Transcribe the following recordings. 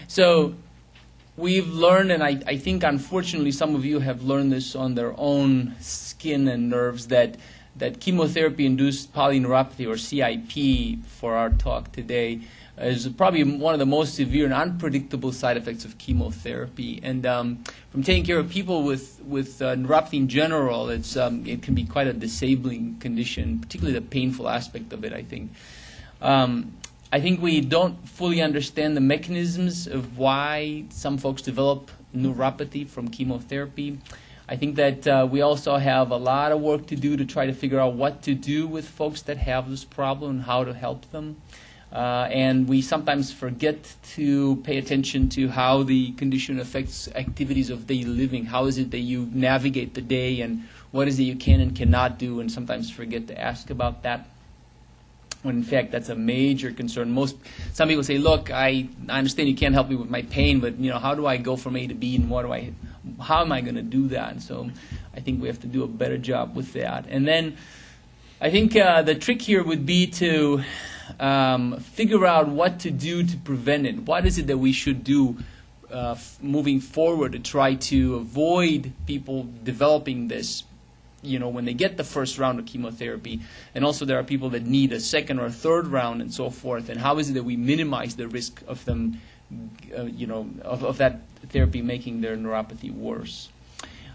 So we've learned, and I think unfortunately some of you have learned this on their own skin and nerves, that chemotherapy-induced polyneuropathy, or CIP for our talk today, is probably one of the most severe and unpredictable side effects of chemotherapy. And from taking care of people with neuropathy in general, it can be quite a disabling condition, particularly the painful aspect of it, I think. I think we don't fully understand the mechanisms of why some folks develop neuropathy from chemotherapy. I think that we also have a lot of work to do to try to figure out what to do with folks that have this problem and how to help them. And we sometimes forget to pay attention to how the condition affects activities of daily living. How is it that you navigate the day, and what is it you can and cannot do, and sometimes forget to ask about that. When in fact that's a major concern. Some people say, look, I understand you can't help me with my pain, but how do I go from A to B, and how am I going to do that? And so I think we have to do a better job with that. And then I think the trick here would be to figure out what to do to prevent it. What is it that we should do moving forward to try to avoid people developing this, when they get the first round of chemotherapy? And also there are people that need a second or third round and so forth. And how is it that we minimize the risk of them, of that therapy making their neuropathy worse?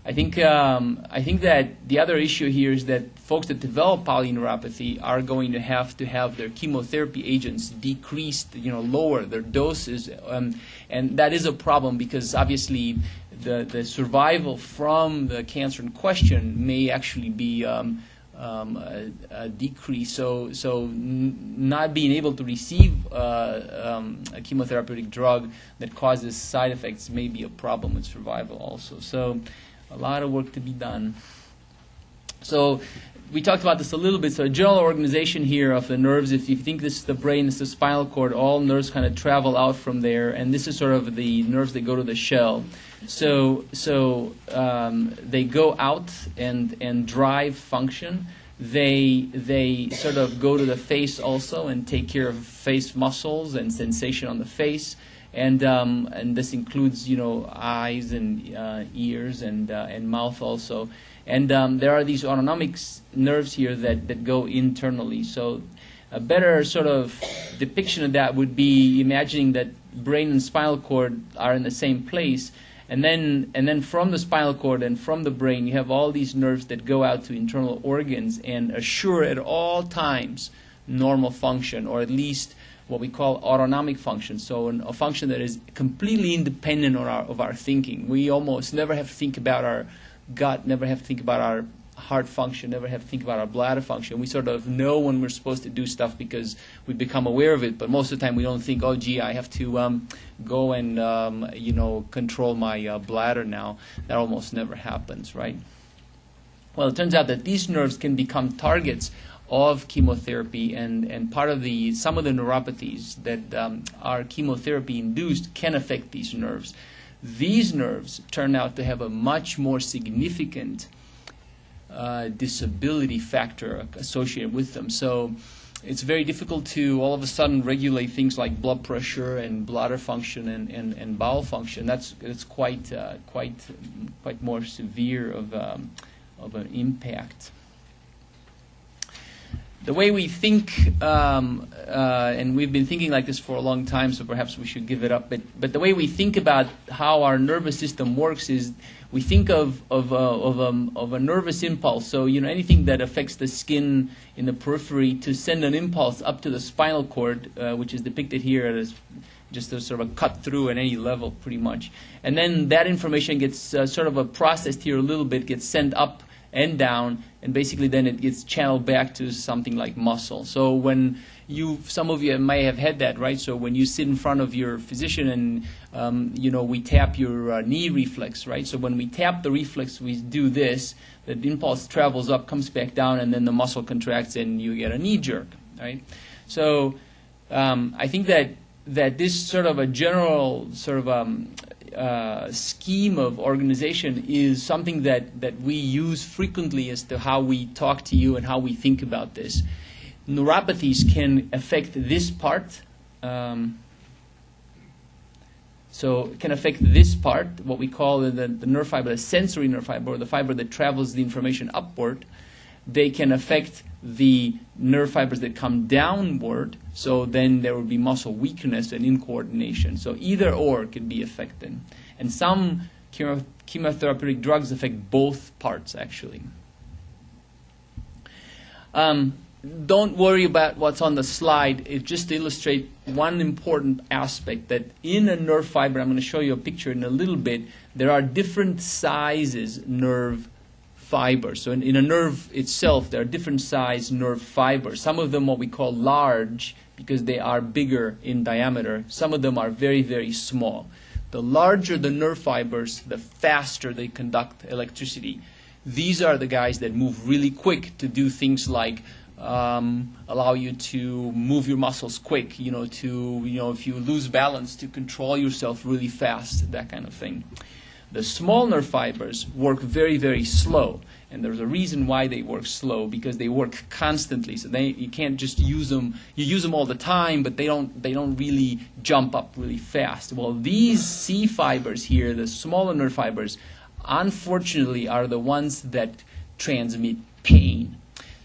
I think that the other issue here is that folks that develop polyneuropathy are going to have their chemotherapy agents decreased, lower their doses, and that is a problem because obviously the survival from the cancer in question may actually be a decrease. So not being able to receive a chemotherapeutic drug that causes side effects may be a problem with survival also. So a lot of work to be done. So we talked about this a little bit. So a general organization here of the nerves, if you think this is the brain, this is the spinal cord, all nerves kind of travel out from there, and this is sort of the nerves that go to the shell. So they go out and drive function. They sort of go to the face also and take care of face muscles and sensation on the face. And this includes, eyes and ears and mouth also. And there are these autonomic nerves here that go internally. So a better sort of depiction of that would be imagining that brain and spinal cord are in the same place. And then from the spinal cord and from the brain, you have all these nerves that go out to internal organs and assure at all times normal function, or at least what we call autonomic function, so a function that is completely independent of our thinking. We almost never have to think about our gut, never have to think about our heart function, never have to think about our bladder function. We sort of know when we're supposed to do stuff because we become aware of it, but most of the time we don't think, oh gee, I have to go and control my bladder now. That almost never happens, right? Well, it turns out that these nerves can become targets of chemotherapy, and some of the neuropathies that are chemotherapy induced can affect these nerves. These nerves turn out to have a much more significant disability factor associated with them. So it's very difficult to all of a sudden regulate things like blood pressure and bladder function and bowel function. It's quite more severe of an impact. The way we think, and we've been thinking like this for a long time, so perhaps we should give it up, but the way we think about how our nervous system works is we think of a nervous impulse. So anything that affects the skin in the periphery to send an impulse up to the spinal cord, which is depicted here as just a sort of a cut through at any level pretty much. And then that information gets sort of processed here a little bit, gets sent up and down, and basically then it gets channeled back to something like muscle. So when some of you may have had that, right? So when you sit in front of your physician and we tap your knee reflex, right? So when we tap the reflex, we do this. The impulse travels up, comes back down, and then the muscle contracts, and you get a knee jerk, right? So I think that this sort of a general sort of scheme of organization is something that we use frequently as to how we talk to you and how we think about this. Neuropathies can affect this part. So it can affect this part, what we call the nerve fiber, the sensory nerve fiber, or the fiber that travels the information upward. They can affect the nerve fibers that come downward, so then there will be muscle weakness and incoordination. So either or can be affected. And some chemotherapeutic drugs affect both parts, actually. Don't worry about what's on the slide. It just illustrates one important aspect, that in a nerve fiber, I'm going to show you a picture in a little bit, there are different sizes nerve fibers. So in a nerve itself, there are different size nerve fibers. Some of them what we call large because they are bigger in diameter. Some of them are very, very small. The larger the nerve fibers, the faster they conduct electricity. These are the guys that move really quick to do things like allow you to move your muscles quick, if you lose balance, to control yourself really fast, that kind of thing. The small nerve fibers work very, very slow, and there's a reason why they work slow, because they work constantly. So you can't just use them. You use them all the time, but they don't really jump up really fast. Well, these C fibers here, the smaller nerve fibers, unfortunately are the ones that transmit pain.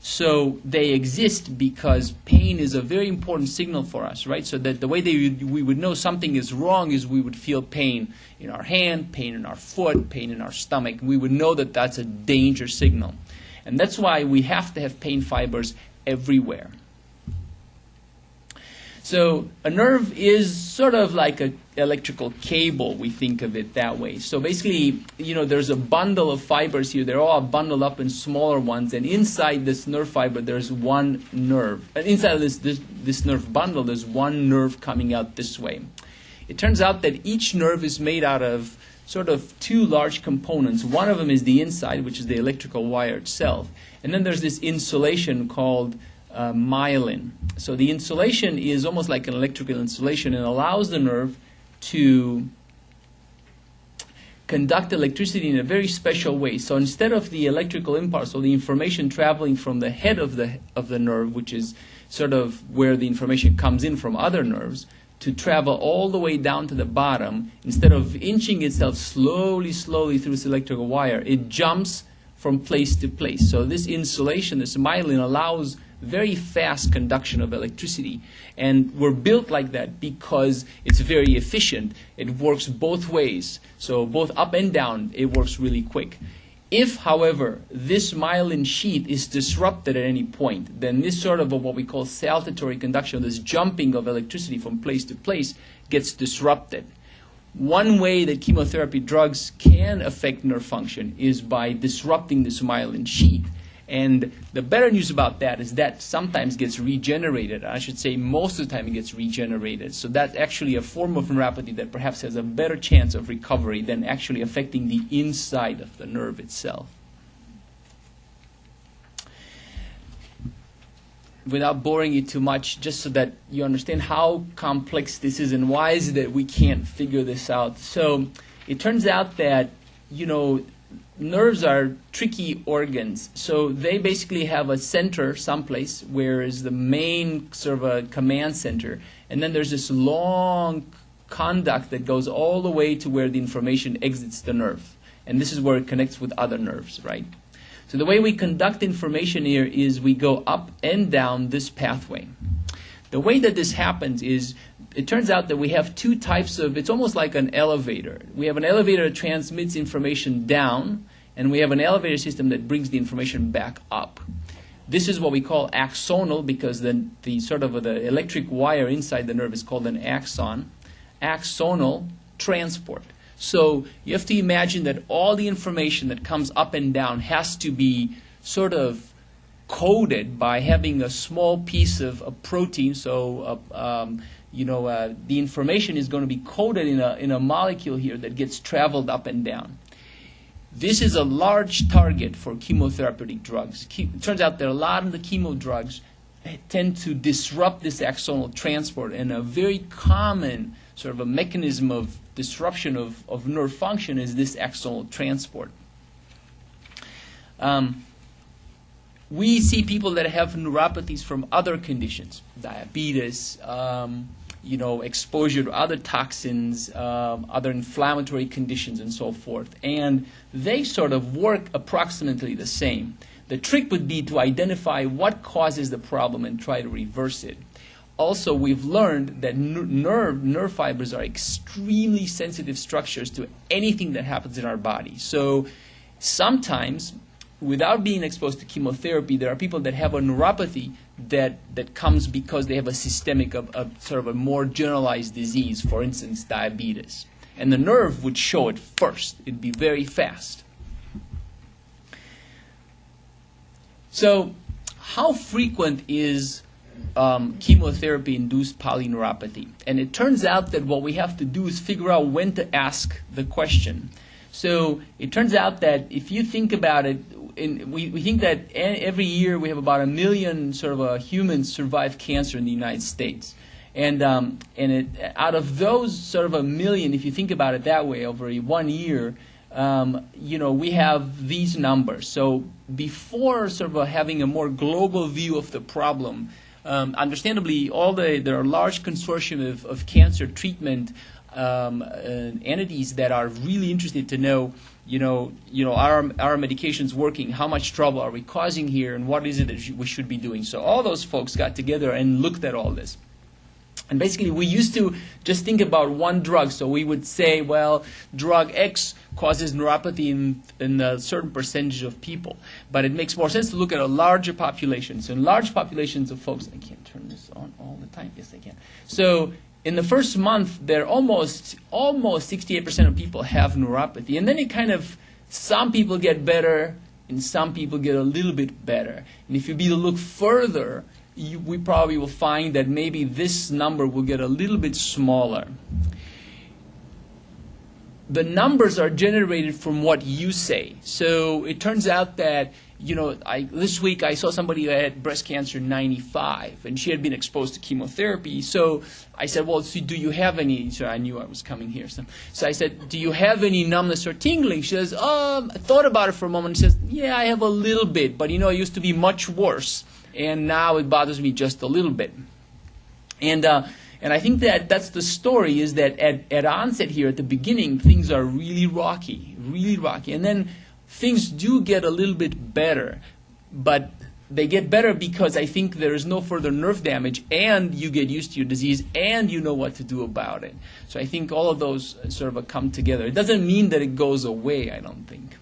So they exist because pain is a very important signal for us, right? So that the way we would know something is wrong is we would feel pain in our hand, pain in our foot, pain in our stomach. We would know that that's a danger signal. And that's why we have to have pain fibers everywhere. So a nerve is sort of like an electrical cable, we think of it that way. So basically, there's a bundle of fibers here. They're all bundled up in smaller ones, and inside this nerve fiber, there's one nerve. And inside of this nerve bundle, there's one nerve coming out this way. It turns out that each nerve is made out of sort of two large components. One of them is the inside, which is the electrical wire itself. And then there's this insulation called myelin. So the insulation is almost like an electrical insulation and allows the nerve to conduct electricity in a very special way. So instead of the electrical impulse or the information traveling from the head of the nerve, which is sort of where the information comes in from other nerves, to travel all the way down to the bottom, instead of inching itself slowly through this electrical wire, it jumps from place to place. So this insulation, this myelin, allows very fast conduction of electricity. And we're built like that because it's very efficient. It works both ways. So both up and down, it works really quick. If, however, this myelin sheath is disrupted at any point, then this sort of what we call saltatory conduction, this jumping of electricity from place to place, gets disrupted. One way that chemotherapy drugs can affect nerve function is by disrupting this myelin sheath. And the better news about that is that sometimes gets regenerated. I should say most of the time it gets regenerated. So that's actually a form of neuropathy that perhaps has a better chance of recovery than actually affecting the inside of the nerve itself. Without boring you too much, just so that you understand how complex this is and why is it that we can't figure this out. So it turns out that, nerves are tricky organs. So they basically have a center someplace where is the main sort of a command center. And then there's this long conduct that goes all the way to where the information exits the nerve. And this is where it connects with other nerves, right? So the way we conduct information here is we go up and down this pathway. The way that this happens is, it turns out that we have two types of, it's almost like an elevator. We have an elevator that transmits information down, and we have an elevator system that brings the information back up. This is what we call axonal, because the sort of the electric wire inside the nerve is called an axon. Axonal transport. So you have to imagine that all the information that comes up and down has to be sort of coded by having a small piece of a protein. So the information is going to be coded in a molecule here that gets traveled up and down. This is a large target for chemotherapeutic drugs. It turns out that a lot of the chemo drugs tend to disrupt this axonal transport, and a very common sort of a mechanism of disruption of nerve function is this axonal transport. We see people that have neuropathies from other conditions, diabetes, exposure to other toxins, other inflammatory conditions, and so forth. And they sort of work approximately the same. The trick would be to identify what causes the problem and try to reverse it. Also, we've learned that nerve fibers are extremely sensitive structures to anything that happens in our body. So sometimes, without being exposed to chemotherapy, there are people that have a neuropathy that comes because they have a systemic, sort of a more generalized disease, for instance, diabetes. And the nerve would show it first. It'd be very fast. So how frequent is chemotherapy-induced polyneuropathy? And it turns out that what we have to do is figure out when to ask the question. So it turns out that if you think about it, we think that every year we have about 1 million humans survive cancer in the United States. And out of those sort of 1 million, if you think about it that way, over 1 year, we have these numbers. So before having a more global view of the problem, understandably, there are large consortium of cancer treatment entities that are really interested to know, are our medications working? How much trouble are we causing here? And what is it that we should be doing? So all those folks got together and looked at all this. And basically, we used to just think about one drug. So we would say, well, drug X causes neuropathy in a certain percentage of people. But it makes more sense to look at a larger population. So in large populations of folks, I can't turn this on all the time. Yes, I can. So in the first month, there almost 68% of people have neuropathy. And then it some people get better, and some people get a little bit better. And if you look further, we probably will find that maybe this number will get a little bit smaller. The numbers are generated from what you say. So it turns out that, this week I saw somebody who had breast cancer 95, and she had been exposed to chemotherapy. So I said, well, so do you have any, so I knew I was coming here. So I said, do you have any numbness or tingling? She says, I thought about it for a moment. She says, yeah, I have a little bit, but it used to be much worse. And now it bothers me just a little bit. And I think that's the story, is that at onset here, at the beginning, things are really rocky. And then things do get a little bit better. But they get better because I think there is no further nerve damage, and you get used to your disease, and you know what to do about it. So I think all of those sort of come together. It doesn't mean that it goes away, I don't think.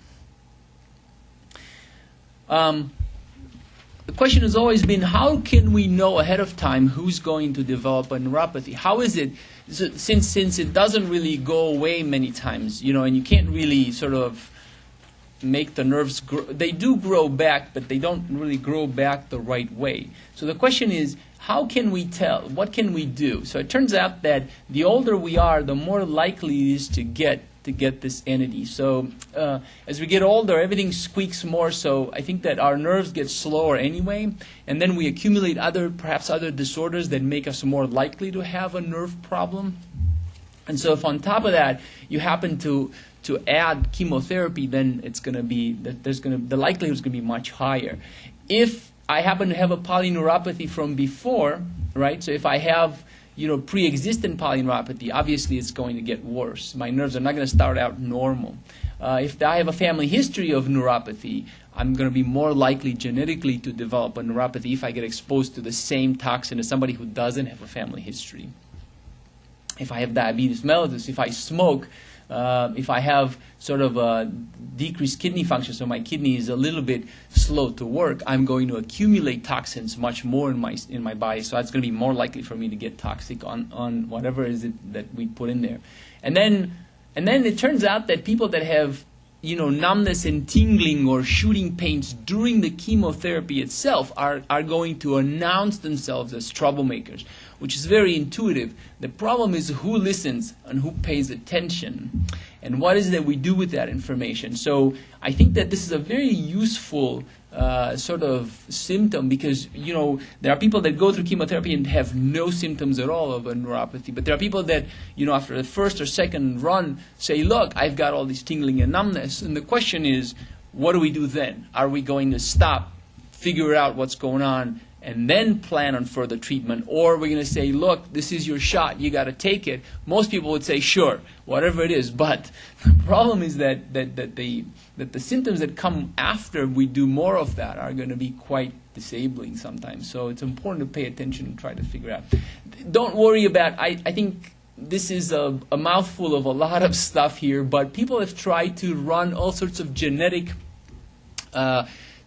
The question has always been, how can we know ahead of time who's going to develop a neuropathy? How is it, since it doesn't really go away many times, and you can't really sort of make the nerves grow. They do grow back, but they don't really grow back the right way. So the question is, how can we tell? What can we do? So it turns out that the older we are, the more likely it is to get this entity. So as we get older, everything squeaks more, so I think that our nerves get slower anyway, and then we accumulate perhaps other disorders that make us more likely to have a nerve problem. And so if on top of that you happen to add chemotherapy, then it's going to be the likelihood is going to be much higher. If I happen to have a polyneuropathy from before, right? So if I have pre-existent polyneuropathy, obviously it's going to get worse. My nerves are not going to start out normal. If I have a family history of neuropathy, I'm going to be more likely genetically to develop a neuropathy if I get exposed to the same toxin as somebody who doesn't have a family history. If I have diabetes mellitus, if I smoke, if I have sort of a decreased kidney function, so my kidney is a little bit slow to work, I'm going to accumulate toxins much more in my body, so it's going to be more likely for me to get toxic on whatever is it that we put in there. And then it turns out that people that have numbness and tingling or shooting pains during the chemotherapy itself are going to announce themselves as troublemakers, which is very intuitive. The problem is who listens and who pays attention, and what is it that we do with that information. So I think that this is a very useful sort of symptom, because there are people that go through chemotherapy and have no symptoms at all of a neuropathy, but there are people that after the first or second run say, look, I've got all this tingling and numbness, and the question is, what do we do then? Are we going to stop, figure out what's going on, and then plan on further treatment, or we're going to say, look, this is your shot, you got to take it. Most people would say, sure, whatever it is. But the problem is that the symptoms that come after we do more of that are going to be quite disabling sometimes. So it's important to pay attention and try to figure out. Don't worry about, I think this is a mouthful of a lot of stuff here, but people have tried to run all sorts of genetic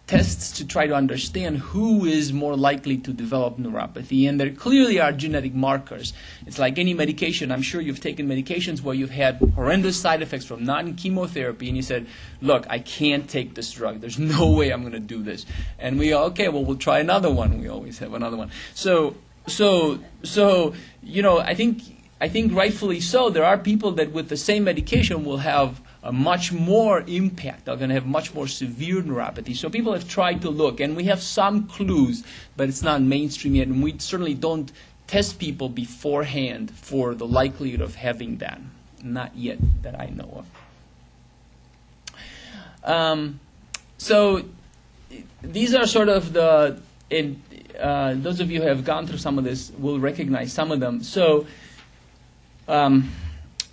tests to try to understand who is more likely to develop neuropathy, and there clearly are genetic markers. It's like any medication. I'm sure you've taken medications where you've had horrendous side effects from non-chemotherapy, and you said, look, I can't take this drug. There's no way I'm going to do this. And we go, okay, well, we'll try another one. We always have another one. So you know, I think rightfully so, there are people that with the same medication will have a much more impact. They're going to have much more severe neuropathy. So people have tried to look, and we have some clues, but it's not mainstream yet, and we certainly don't test people beforehand for the likelihood of having that. Not yet that I know of. So these are sort of the, those of you who have gone through some of this will recognize some of them. So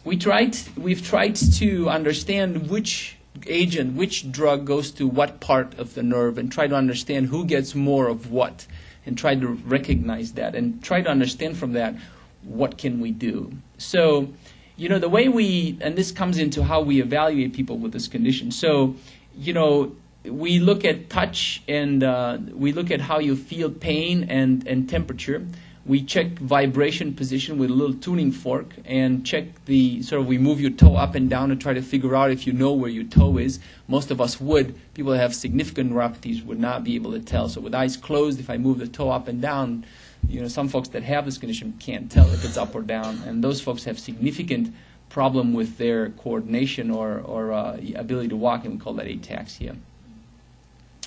we've tried to understand which agent, which drug goes to what part of the nerve, and try to understand who gets more of what, and try to recognize that, and try to understand from that what can we do. So, you know, the way and this comes into how we evaluate people with this condition. So, you know, we look at touch, and we look at how you feel pain and temperature. We check vibration position with a little tuning fork, and check the we move your toe up and down to try to figure out if you know where your toe is. Most of us would. People that have significant neuropathies would not be able to tell. So with eyes closed, if I move the toe up and down, you know, some folks that have this condition can't tell if it's up or down, and those folks have significant problem with their coordination or ability to walk, and we call that ataxia.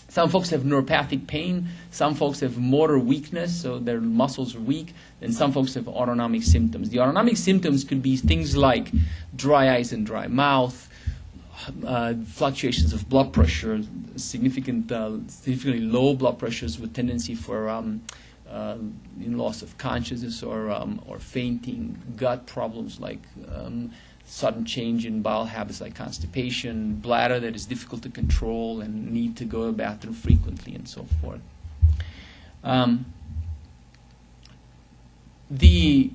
Some folks have neuropathic pain. Some folks have motor weakness, so their muscles are weak. And some folks have autonomic symptoms. The autonomic symptoms could be things like dry eyes and dry mouth, fluctuations of blood pressure, significantly low blood pressures with tendency for loss of consciousness or fainting, gut problems like sudden change in bowel habits like constipation, bladder that is difficult to control and need to go to the bathroom frequently, and so forth. The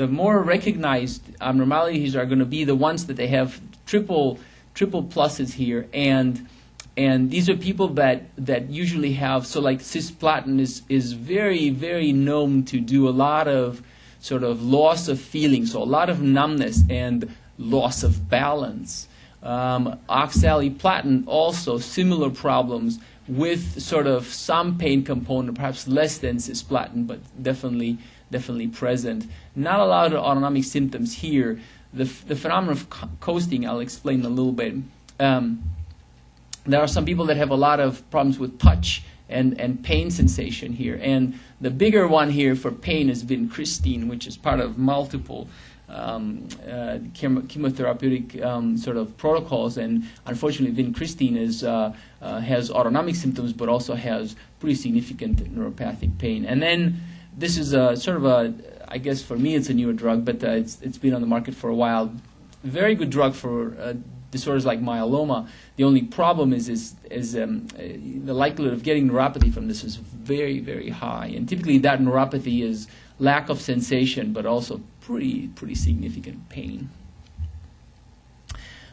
more recognized abnormalities are going to be the ones that they have triple pluses here, and these are people that usually have, so like cisplatin is very, very known to do a lot of sort of loss of feeling, so a lot of numbness and loss of balance. Oxaliplatin also similar problems with sort of some pain component, perhaps less than cisplatin, but definitely present. Not a lot of autonomic symptoms here. The phenomenon of coasting, I'll explain a little bit. There are some people that have a lot of problems with touch and pain sensation here. And the bigger one here for pain is vincristine, which is part of multiple chemotherapeutic sort of protocols. And unfortunately, vincristine has autonomic symptoms, but also has pretty significant neuropathic pain. And then this is I guess for me it's a newer drug, but it's been on the market for a while. Very good drug for disorders like myeloma. The only problem is the likelihood of getting neuropathy from this is very, very high. And typically that neuropathy is lack of sensation, but also pretty significant pain.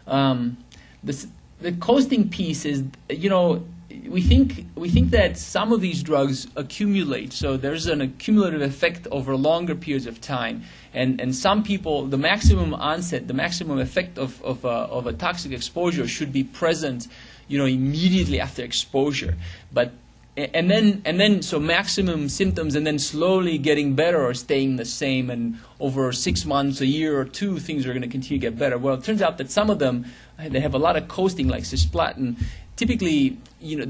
The coasting piece is, we think that some of these drugs accumulate, so there's an accumulative effect over longer periods of time. And some people, the maximum onset, the maximum effect of a toxic exposure should be present, immediately after exposure. But and then so maximum symptoms, and then slowly getting better or staying the same, and over 6 months, a year or two, things are going to continue to get better. Well, it turns out that some of them, they have a lot of coasting, like cisplatin. Typically,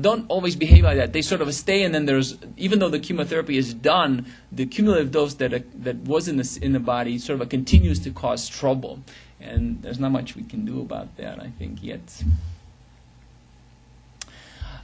don't always behave like that. They sort of stay, and then there's, even though the chemotherapy is done, the cumulative dose that was in the body sort of continues to cause trouble, and there's not much we can do about that, I think, yet.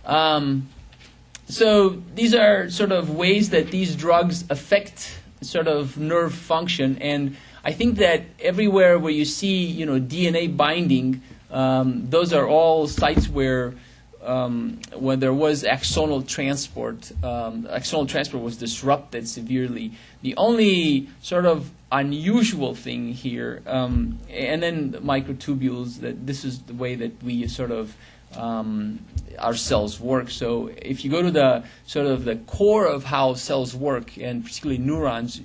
So these are sort of ways that these drugs affect sort of nerve function, and I think that everywhere where you see, you know, DNA binding, those are all sites where when there was axonal transport, axonal transport was disrupted severely. The only sort of unusual thing here, and then the microtubules, that this is the way that we sort of our cells work. So if you go to the sort of the core of how cells work, and particularly neurons,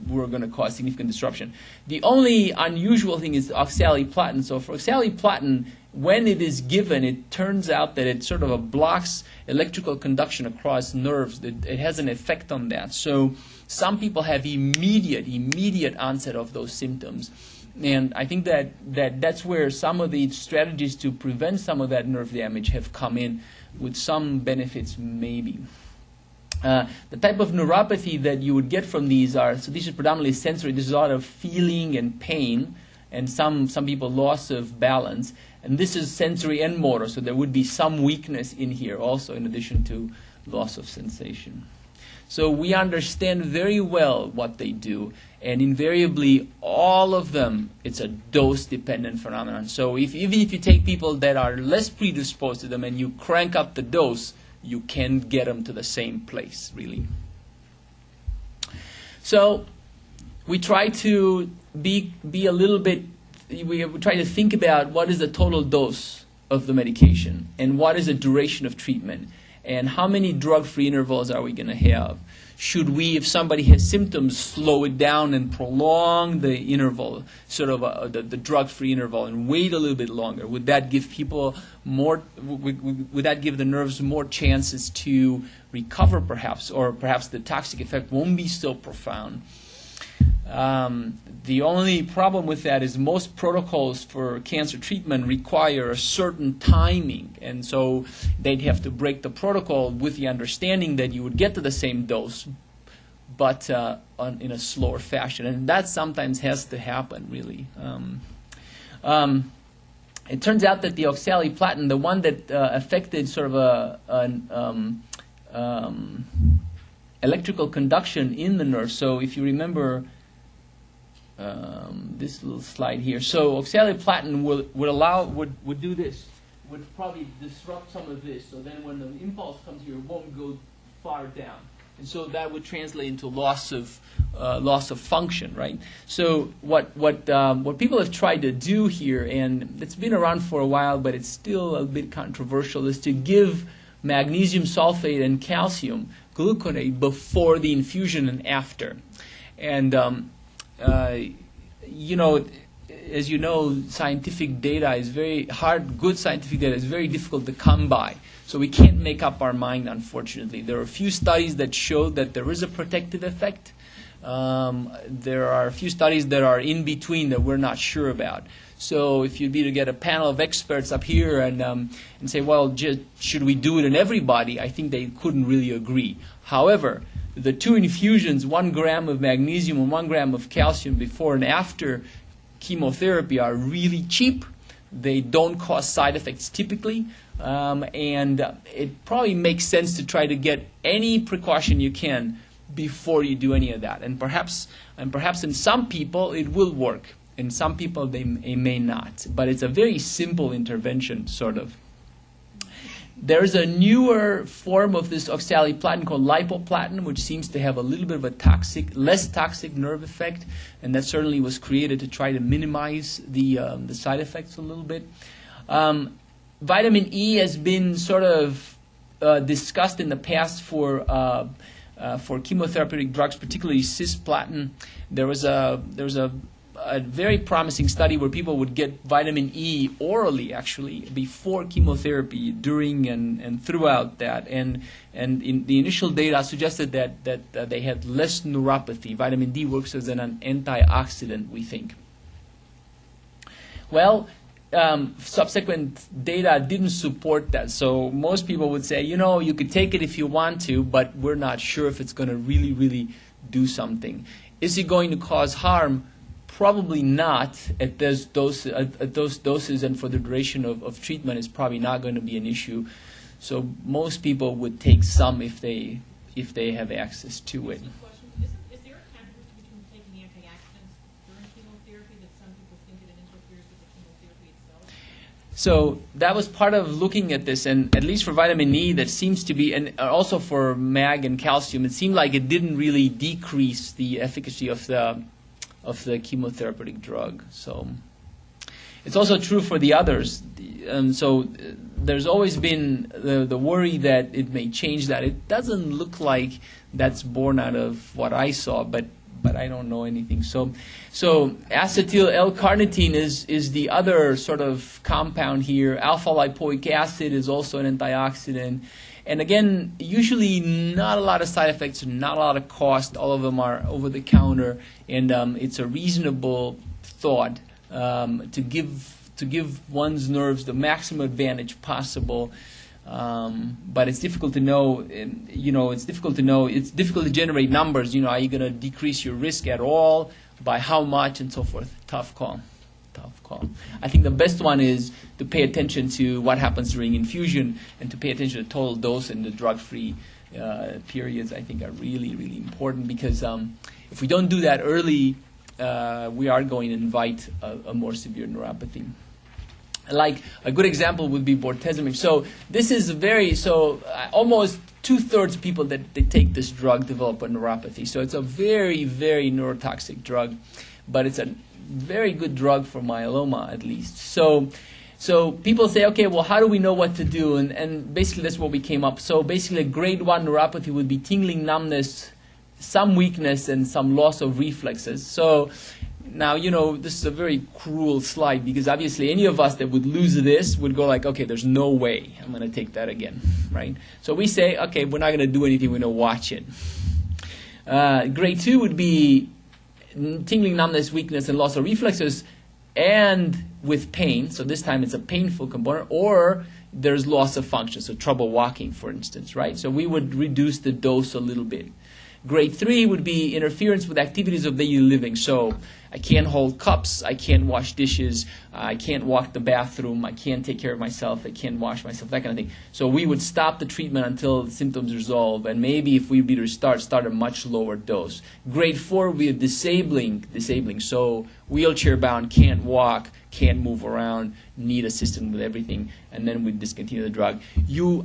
we're going to cause significant disruption. The only unusual thing is oxaliplatin. So for oxaliplatin, when it is given, it turns out that it sort of blocks electrical conduction across nerves. It has an effect on that. So some people have immediate onset of those symptoms. And I think that's where some of the strategies to prevent some of that nerve damage have come in, with some benefits maybe. The type of neuropathy that you would get from these are, so these are predominantly sensory. There's a lot of feeling and pain, and some people loss of balance. And this is sensory and motor, so there would be some weakness in here also, in addition to loss of sensation. So we understand very well what they do, and invariably all of them, it's a dose-dependent phenomenon. So even if you take people that are less predisposed to them and you crank up the dose, you can get them to the same place, really. So we try to be a little bit, we try to think about what is the total dose of the medication, and what is the duration of treatment, and how many drug-free intervals are we going to have. Should we, if somebody has symptoms, slow it down and prolong the interval, sort of the drug-free interval, and wait a little bit longer? Would that give people more, would that give the nerves more chances to recover perhaps, or perhaps the toxic effect won't be so profound? The only problem with that is most protocols for cancer treatment require a certain timing, and so they'd have to break the protocol with the understanding that you would get to the same dose, but in a slower fashion, and that sometimes has to happen, really. It turns out that the oxaliplatin, the one that affected sort of electrical conduction in the nerve, so if you remember this little slide here. So oxaliplatin would do this, would probably disrupt some of this. So then when the impulse comes here, it won't go far down, and so that would translate into loss of function, right? So what people have tried to do here, and it's been around for a while, but it's still a bit controversial, is to give magnesium sulfate and calcium gluconate before the infusion and after, and you know, as you know, scientific data is very hard. Good scientific data is very difficult to come by. So we can't make up our mind, unfortunately. There are a few studies that show that there is a protective effect. There are a few studies that are in between that we're not sure about. So if you'd be to get a panel of experts up here and say, well, should we do it in everybody? I think they couldn't really agree. However, the two infusions, 1 gram of magnesium and 1 gram of calcium before and after chemotherapy, are really cheap. They don't cause side effects typically, and it probably makes sense to try to get any precaution you can before you do any of that. And perhaps in some people it will work. In some people it may not. But it's a very simple intervention, sort of. There's a newer form of this oxaliplatin called lipoplatin, which seems to have a little bit of a less toxic nerve effect, and that certainly was created to try to minimize the side effects a little bit. Vitamin E has been sort of discussed in the past for chemotherapeutic drugs, particularly cisplatin. There was a very promising study where people would get vitamin E orally, actually, before chemotherapy, during and throughout that. And in the initial data suggested that they had less neuropathy. Vitamin D works as an antioxidant, we think. Well, subsequent data didn't support that. So most people would say, you know, you could take it if you want to, but we're not sure if it's going to really, really do something. Is it going to cause harm? Probably not at those doses, and for the duration of treatment is probably not going to be an issue. So most people would take some if they have access to it. Is there a contrast between taking antioxidants during chemotherapy that some people think that it interferes with the chemotherapy itself? So that was part of looking at this, and at least for vitamin E, that seems to be, and also for mag and calcium, it seemed like it didn't really decrease the efficacy of the chemotherapeutic drug. So it's also true for the others. There's always been the worry that it may change that. It doesn't look like that's born out of what I saw, but I don't know anything. So acetyl L-carnitine is the other sort of compound here. Alpha lipoic acid is also an antioxidant. And again, usually not a lot of side effects, not a lot of cost. All of them are over the counter, and it's a reasonable thought to give one's nerves the maximum advantage possible. But it's difficult to know. It's difficult to know. It's difficult to generate numbers. Are you going to decrease your risk at all? By how much, and so forth? Tough call. Tough call. I think the best one is to pay attention to what happens during infusion, and to pay attention to total dose and the drug-free periods. I think are really, really important, because if we don't do that early, we are going to invite a more severe neuropathy. Like a good example would be bortezomib. So this is almost 2/3 of people that they take this drug develop a neuropathy. So it's a very, very neurotoxic drug, but it's a very good drug for myeloma, at least. So people say, okay, well, how do we know what to do? And basically that's what we came up. So basically a grade 1 neuropathy would be tingling, numbness, some weakness, and some loss of reflexes. So now, this is a very cruel slide, because obviously any of us that would lose this would go like, okay, there's no way I'm going to take that again, right? So we say, okay, we're not going to do anything, we're going to watch it. Grade 2 would be tingling, numbness, weakness, and loss of reflexes, and with pain. So this time it's a painful component, or there's loss of function, so trouble walking, for instance, right? So we would reduce the dose a little bit. Grade 3 would be interference with activities of daily living. So I can't hold cups, I can't wash dishes, I can't walk the bathroom, I can't take care of myself, I can't wash myself, that kind of thing. So we would stop the treatment until the symptoms resolve, and maybe if we be to start a much lower dose. Grade 4 would be a disabling. So wheelchair bound, can't walk, can't move around, need assistance with everything, and then we discontinue the drug.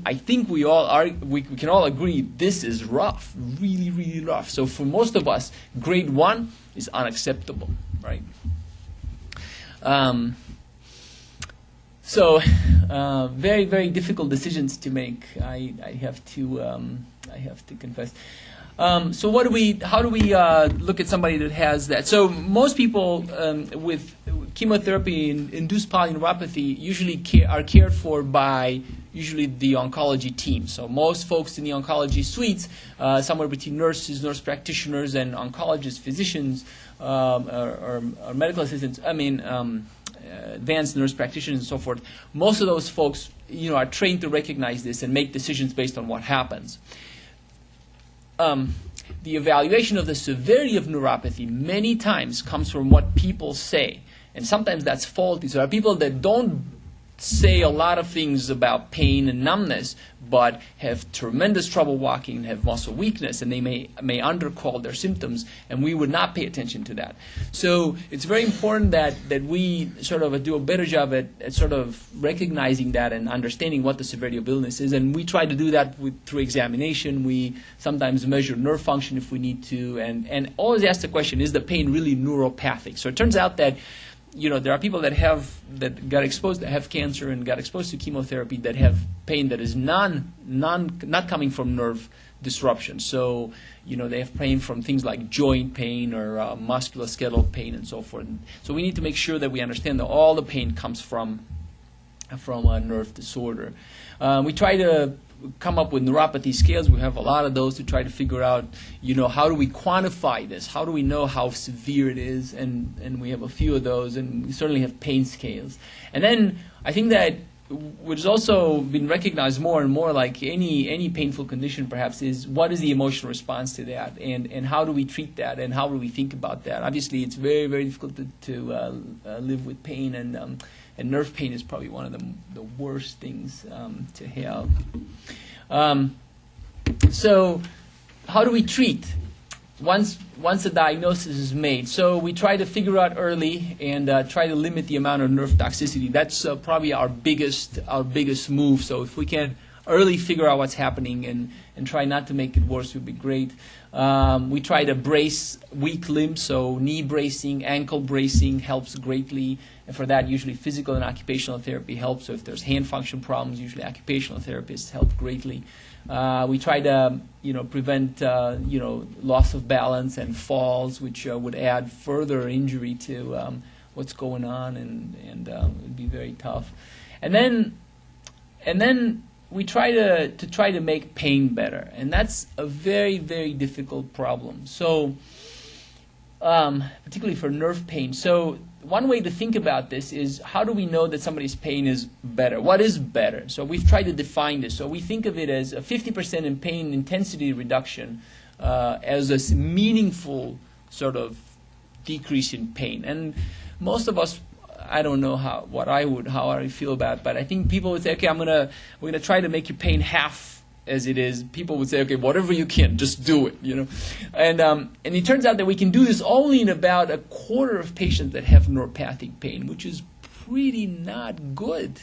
I think we can all agree this is rough, really, really rough. So for most of us, grade 1 is unacceptable, right? Very, very difficult decisions to make. I have to confess. So how do we look at somebody that has that? So most people with chemotherapy-induced polyneuropathy usually are cared for by usually the oncology team. So most folks in the oncology suites, somewhere between nurses, nurse practitioners, and oncologists, physicians, or medical assistants, advanced nurse practitioners and so forth, most of those folks are trained to recognize this and make decisions based on what happens. The evaluation of the severity of neuropathy many times comes from what people say, and sometimes that's faulty. So there are people that don't say a lot of things about pain and numbness, but have tremendous trouble walking and have muscle weakness, and they may undercall their symptoms, and we would not pay attention to that. So it's very important that we sort of do a better job at sort of recognizing that and understanding what the severity of illness is, and we try to do that through examination. We sometimes measure nerve function if we need to, and always ask the question, is the pain really neuropathic? So it turns out that there are people that got exposed, that have cancer and got exposed to chemotherapy, that have pain that is not coming from nerve disruption. So, they have pain from things like joint pain or musculoskeletal pain and so forth. So we need to make sure that we understand that all the pain comes from a nerve disorder. We try to come up with neuropathy scales. We have a lot of those to try to figure out, how do we quantify this? How do we know how severe it is? And we have a few of those, and we certainly have pain scales. And then I think that which has also been recognized more and more, like any painful condition perhaps, is what is the emotional response to that, and how do we treat that, and how do we think about that. Obviously, it's very, very difficult to live with pain, and nerve pain is probably one of the worst things to have. So how do we treat once a diagnosis is made? So we try to figure out early and try to limit the amount of nerve toxicity. That's probably our biggest move. So if we can early figure out what's happening and try not to make it worse, would be great. We try to brace weak limbs, so knee bracing, ankle bracing helps greatly. And for that, usually physical and occupational therapy helps. So if there's hand function problems, usually occupational therapists help greatly. We try to, prevent, loss of balance and falls, which would add further injury to what's going on, and it would be very tough. And then we try to make pain better, and that's a very, very difficult problem. So, particularly for nerve pain. So, one way to think about this is, how do we know that somebody's pain is better? What is better? So we've tried to define this. So we think of it as a 50% in pain intensity reduction as a meaningful sort of decrease in pain. And most of us, I don't know how I feel about it, but I think people would say, okay, we're gonna try to make your pain half as it is. People would say, okay, whatever you can, just do it, And it turns out that we can do this only in about a quarter of patients that have neuropathic pain, which is pretty not good.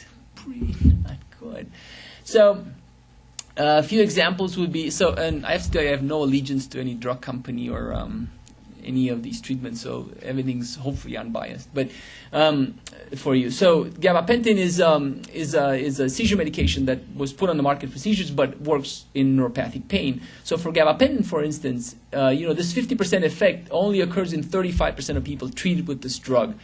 So a few examples would be, and I have to tell you, I have no allegiance to any drug company or any of these treatments, so everything's hopefully unbiased. But for you, so gabapentin is a seizure medication that was put on the market for seizures, but works in neuropathic pain. So for gabapentin, for instance, this 50% effect only occurs in 35% of people treated with this drug.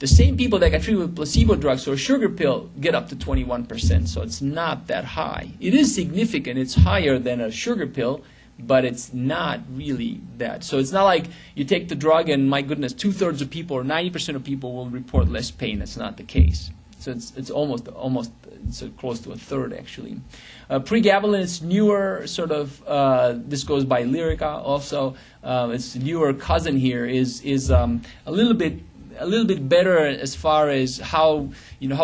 The same people that got treated with placebo drugs or a sugar pill get up to 21%. So it's not that high. It is significant. It's higher than a sugar pill, but it's not really that. So it's not like you take the drug and, my goodness, 2/3 of people or 90% of people will report less pain. That's not the case. So it's almost close to a third, actually. Pregabalin is newer, sort of. This goes by Lyrica also. Its newer cousin here is a little bit better as far as how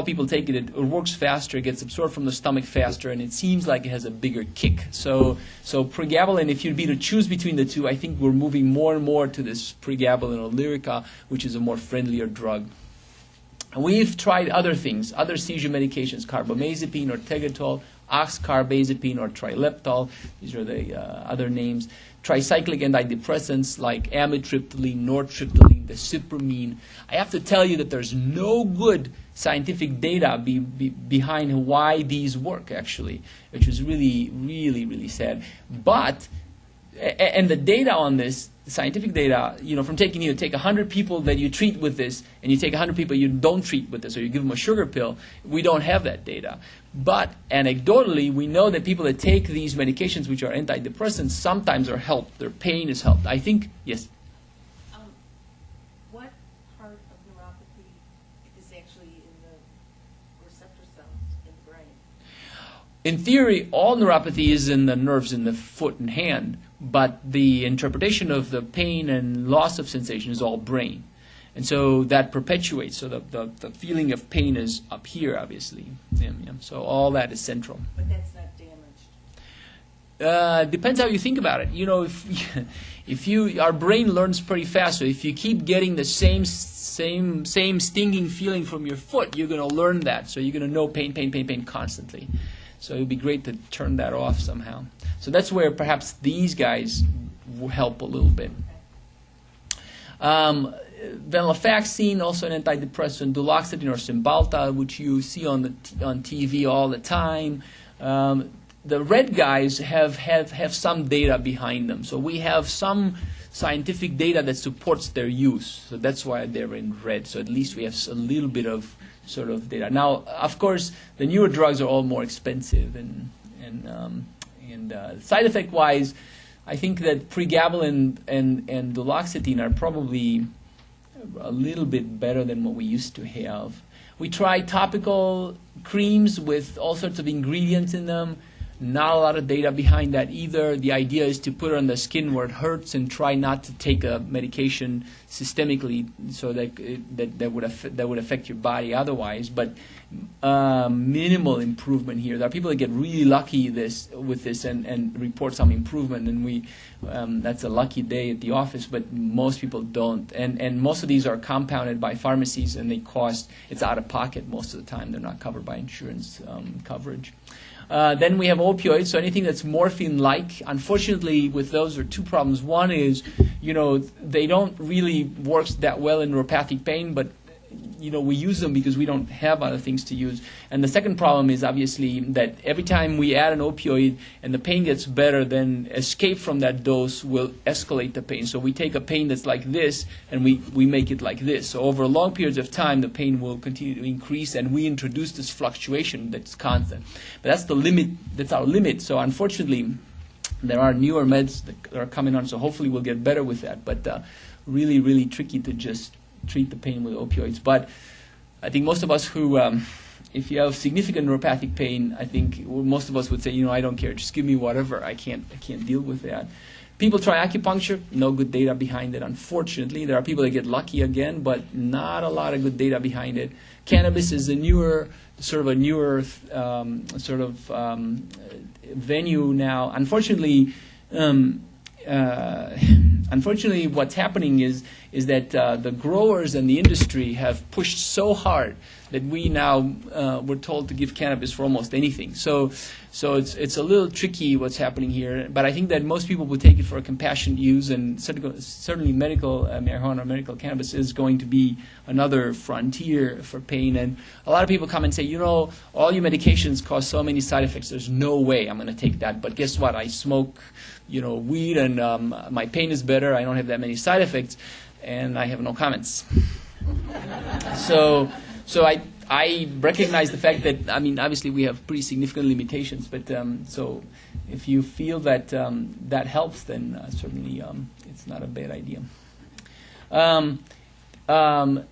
people take it. It works faster, it gets absorbed from the stomach faster, and it seems like it has a bigger kick. So pregabalin, if you'd be to choose between the two, I think we're moving more and more to this pregabalin or Lyrica, which is a more friendlier drug. And we've tried other things, other seizure medications, carbamazepine or Tegretol, oxcarbazepine or Trileptal. These are the other names. Tricyclic antidepressants like amitriptyline, nortriptyline, desipramine. I have to tell you that there's no good scientific data behind why these work, actually, which is really, really, really sad. But, and the data on this, the scientific data, from you take 100 people that you treat with this, and you take 100 people you don't treat with this, or you give them a sugar pill, we don't have that data. But anecdotally, we know that people that take these medications, which are antidepressants, sometimes are helped. Their pain is helped. I think, yes? What part of neuropathy is actually in the receptor cells in the brain? In theory, all neuropathy is in the nerves in the foot and hand, but the interpretation of the pain and loss of sensation is all brain. And so that perpetuates. So the feeling of pain is up here, obviously. Yeah. So all that is central. But that's not damaged. Depends how you think about it. Our brain learns pretty fast. So if you keep getting the same stinging feeling from your foot, you're going to learn that. So you're going to know pain constantly. So it would be great to turn that off somehow. So that's where perhaps these guys will help a little bit. Venlafaxine, also an antidepressant, duloxetine or Cymbalta, which you see on TV all the time. The red guys have some data behind them. So we have some scientific data that supports their use. So that's why they're in red. So at least we have a little bit of sort of data. Now, of course, the newer drugs are all more expensive, and side effect wise, I think that pregabalin and duloxetine are probably a little bit better than what we used to have. We tried topical creams with all sorts of ingredients in them. Not a lot of data behind that either. The idea is to put it on the skin where it hurts and try not to take a medication systemically, so that that would affect your body otherwise. But minimal improvement here. There are people that get really lucky with this and report some improvement, and that's a lucky day at the office. But most people don't, and most of these are compounded by pharmacies, and it's out of pocket most of the time. They're not covered by insurance coverage. Then we have opioids, so anything that's morphine-like. Unfortunately, with those there are two problems. One is, they don't really work that well in neuropathic pain, but we use them because we don't have other things to use. And the second problem is obviously that every time we add an opioid and the pain gets better, then escape from that dose will escalate the pain. So we take a pain that's like this and we make it like this. So over long periods of time, the pain will continue to increase, and we introduce this fluctuation that's constant. But that's the limit. That's our limit. So unfortunately, there are newer meds that are coming on, so hopefully we'll get better with that. But really, really tricky to just treat the pain with opioids. But I think most of us who, if you have significant neuropathic pain, I think most of us would say, I don't care, just give me whatever. I can't deal with that. People try acupuncture, no good data behind it, unfortunately. There are people that get lucky again, but not a lot of good data behind it. Cannabis is a newer venue now. Unfortunately, what's happening is that the growers and the industry have pushed so hard that we now we're told to give cannabis for almost anything. So it's a little tricky what's happening here. But I think that most people would take it for a compassionate use, and certainly medical marijuana, medical cannabis is going to be another frontier for pain. And a lot of people come and say, all your medications cause so many side effects. There's no way I'm going to take that. But guess what? I smoke weed, and my pain is better. I don't have that many side effects, and I have no comments. So I recognize the fact that, obviously we have pretty significant limitations, but so if you feel that that helps, then certainly it's not a bad idea.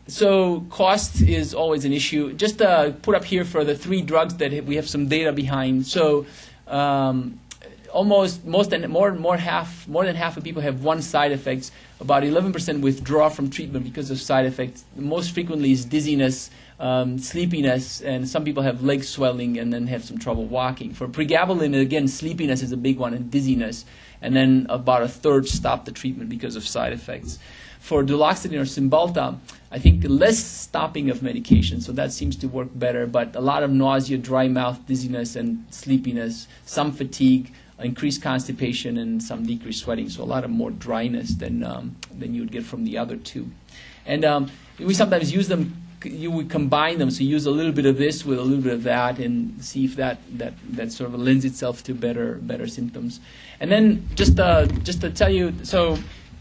So cost is always an issue. Just put up here for the 3 drugs that we have some data behind. So more than half of people have one side effect. About 11% withdraw from treatment because of side effects. Most frequently is dizziness, sleepiness, and some people have leg swelling and then have some trouble walking. For pregabalin, again, sleepiness is a big one, and dizziness. And then about a third stop the treatment because of side effects. For duloxetine or Cymbalta, I think less stopping of medication, so that seems to work better, but a lot of nausea, dry mouth, dizziness, and sleepiness, some fatigue, increased constipation, and some decreased sweating, so a lot of more dryness than you would get from the other 2. And we sometimes use them, you would combine them, so use a little bit of this with a little bit of that and see if that sort of lends itself to better symptoms. And then just to tell you, so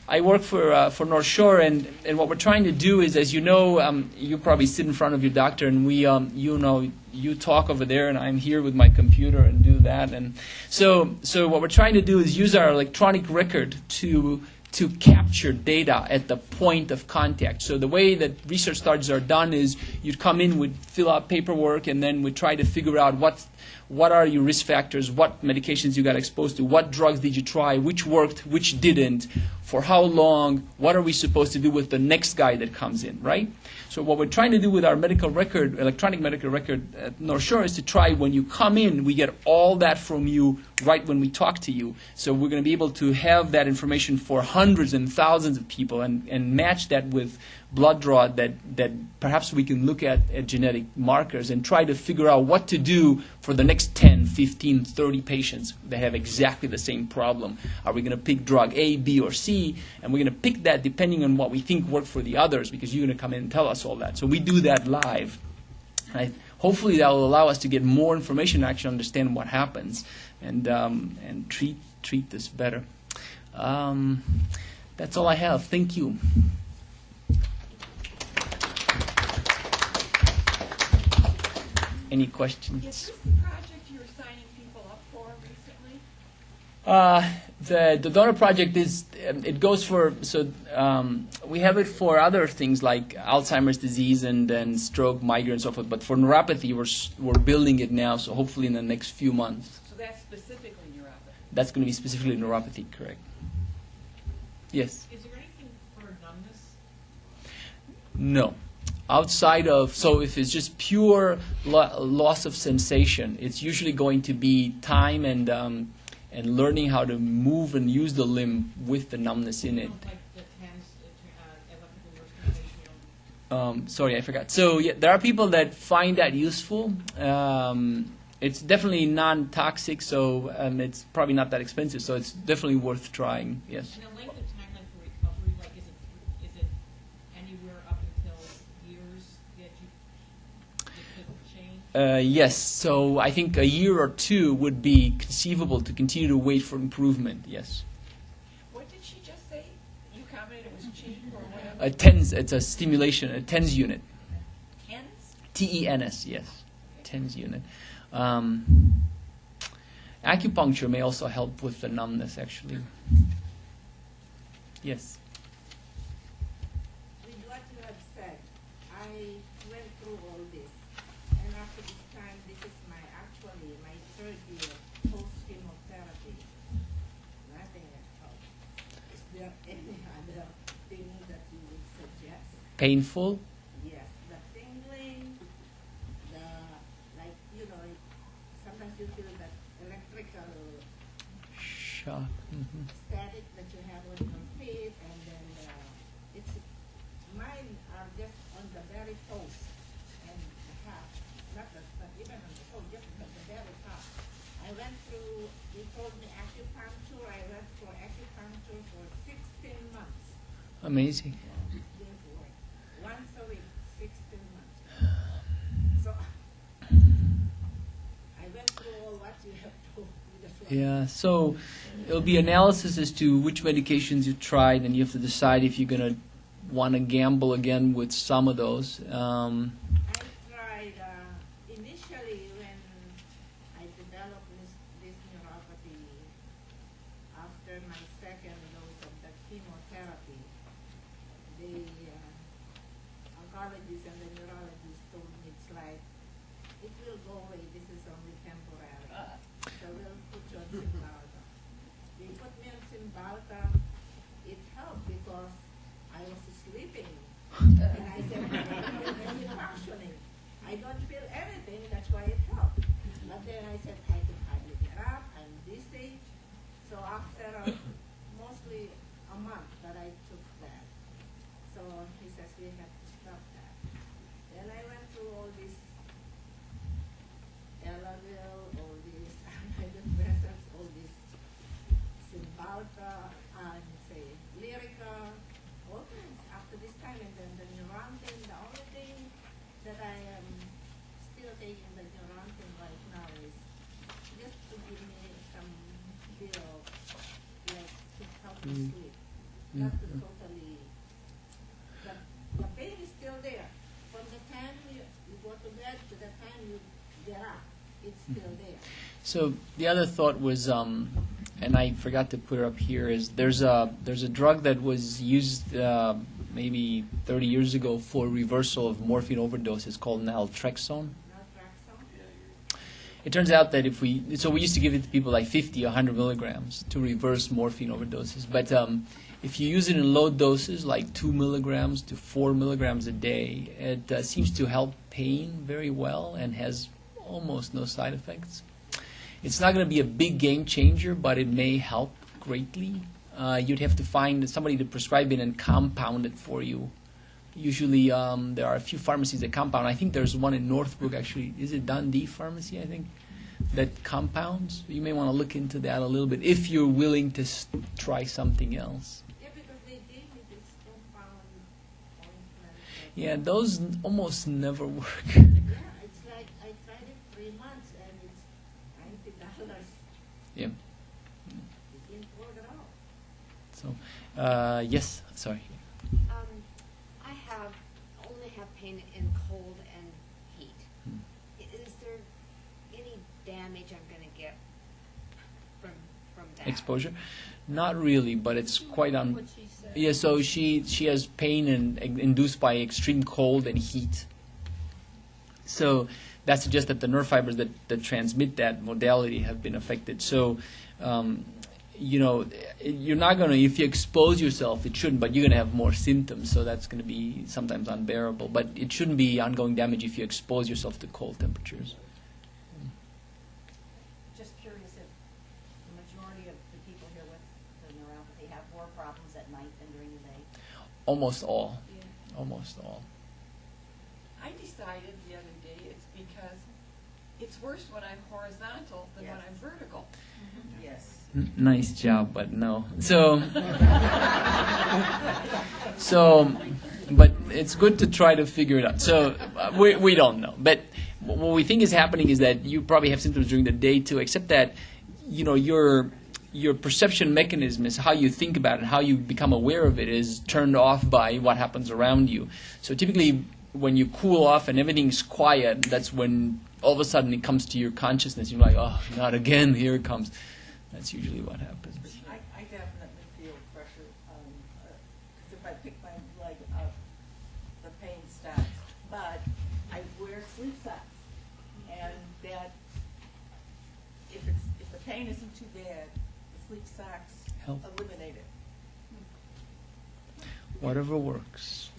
I work for North Shore, and what we're trying to do is, as you know, you probably sit in front of your doctor, and you talk over there, and I'm here with my computer and do that. And so what we're trying to do is use our electronic record to capture data at the point of contact. So the way that research studies are done is you'd come in, we'd fill out paperwork, and then we'd try to figure out what are your risk factors, what medications you got exposed to, what drugs did you try, which worked, which didn't, for how long, what are we supposed to do with the next guy that comes in, right? So what we're trying to do with our medical record, electronic medical record at North Shore, is to try when you come in, we get all that from you right when we talk to you. So we're going to be able to have that information for hundreds and thousands of people and match that with blood draw that perhaps we can look at genetic markers and try to figure out what to do for the next 10, 15, 30 patients that have exactly the same problem. Are we going to pick drug A, B, or C? And we're going to pick that depending on what we think worked for the others, because you're going to come in and tell us all that. So we do that live. Right? Hopefully that will allow us to get more information and actually understand what happens and treat this better. That's all I have. Thank you. Any questions? Is this the project you were signing people up for recently? The donor project is it goes for, so we have it for other things like Alzheimer's disease and then stroke, migraine, and so forth. But for neuropathy, we're building it now. So hopefully in the next few months. So that's specifically neuropathy. That's going to be specifically neuropathy, correct? Yes. Is there anything for numbness? No. Outside of, so if it's just pure loss of sensation, it's usually going to be time and learning how to move and use the limb with the numbness in it. Like the TENS, electrical nerve stimulation. Sorry, I forgot. So yeah, there are people that find that useful. It's definitely non-toxic, so it's probably not that expensive. So it's definitely worth trying. Yes. And the length of timeline for recovery, like is it anywhere up until years that it could change? Yes. So I think a year or two would be conceivable to continue to wait for improvement. Yes. What did she just say? You commented it was cheap or whatever? A TENS. It's a stimulation. A TENS unit. TENS? TENS. Yes. TENS unit. Acupuncture may also help with the numbness, actually. Yes. With what you have said, I went through all this, and after this time, this is my third year post-chemotherapy. Nothing has helped. Is there any other thing that you would suggest? Painful. Yes, the tingling, sometimes you feel that electrical Shock. static that you have on your feet, and then mine are just on the very toes and the half, not even on the toe, just at the very top. I went through, you told me acupuncture, I went for acupuncture for 16 months. Amazing. Didn't work. Once a week, 16 months. So I went through all what you have told me. That's what Yeah. So it'll be analysis as to which medications you tried, and you have to decide if you're going to want to gamble again with some of those. I tried initially when I developed this neuropathy after my second dose of the chemotherapy. The oncologist and the neurologist told me it's like, it will go away, this is only temporary. So we'll put you on Cymbalta. They put me on Cymbalta, it helped because I was sleeping. And I said, I don't feel any functioning. I don't feel anything, that's why it helped. But then I said, I can hardly get up, I'm dizzy. So after mostly a month that I took that, so he says, we have to stop that. Then I went through all this Elavil, all these antidepressants, all this Cymbalta, and say, Lyrica, all things after this time, and then the Neurontin, the only thing that I am still taking the Neurontin right now is just to give me some pill, like to help me sleep, not to totally, the pain is still there. From the time you go to bed to the time you get up, it's still there. So the other thought was, and I forgot to put it up here, is there's a drug that was used maybe 30 years ago for reversal of morphine overdoses called naltrexone. It turns out that we used to give it to people like 50, 100 milligrams to reverse morphine overdoses. But if you use it in low doses, like 2 milligrams to 4 milligrams a day, it seems to help pain very well and has almost no side effects. It's not going to be a big game changer, but it may help greatly. You'd have to find somebody to prescribe it and compound it for you. Usually there are a few pharmacies that compound. I think there's one in Northbrook, actually. Is it Dundee Pharmacy, I think, that compounds? You may want to look into that a little bit if you're willing to try something else. Yeah, because they gave me this compound ointment. Yeah, those almost never work. Yeah, it's like I tried it 3 months and it's $90. Yeah. It didn't work at all. So, yes, sorry. I only have pain in cold and heat. Is there any damage I'm going to get from that? Exposure? Not really, but it's quite What she said. Yeah, so she has pain induced by extreme cold and heat. So that suggests that the nerve fibers that transmit that modality have been affected. So, you're not going to, if you expose yourself, it shouldn't, but you're going to have more symptoms, so that's going to be sometimes unbearable. But it shouldn't be ongoing damage if you expose yourself to cold temperatures. Just curious if the majority of the people here with the neuropathy have more problems at night than during the day? Almost all. Almost all. I decided the other day it's because it's worse when I'm horizontal than when Yes. I'm vertical. Yes. Nice job, but no. So, but it's good to try to figure it out. So we don't know. But what we think is happening is that you probably have symptoms during the day too, except that, your perception mechanism is how you think about it, how you become aware of it is turned off by what happens around you. So typically when you cool off and everything's quiet, that's when all of a sudden it comes to your consciousness. You're like, oh, not again, here it comes. That's usually what happens. I definitely feel pressure, 'cause if I pick my leg up, the pain stops. But I wear sleep socks, and that, if the pain isn't too bad, the sleep socks Help. eliminate it. Whatever works.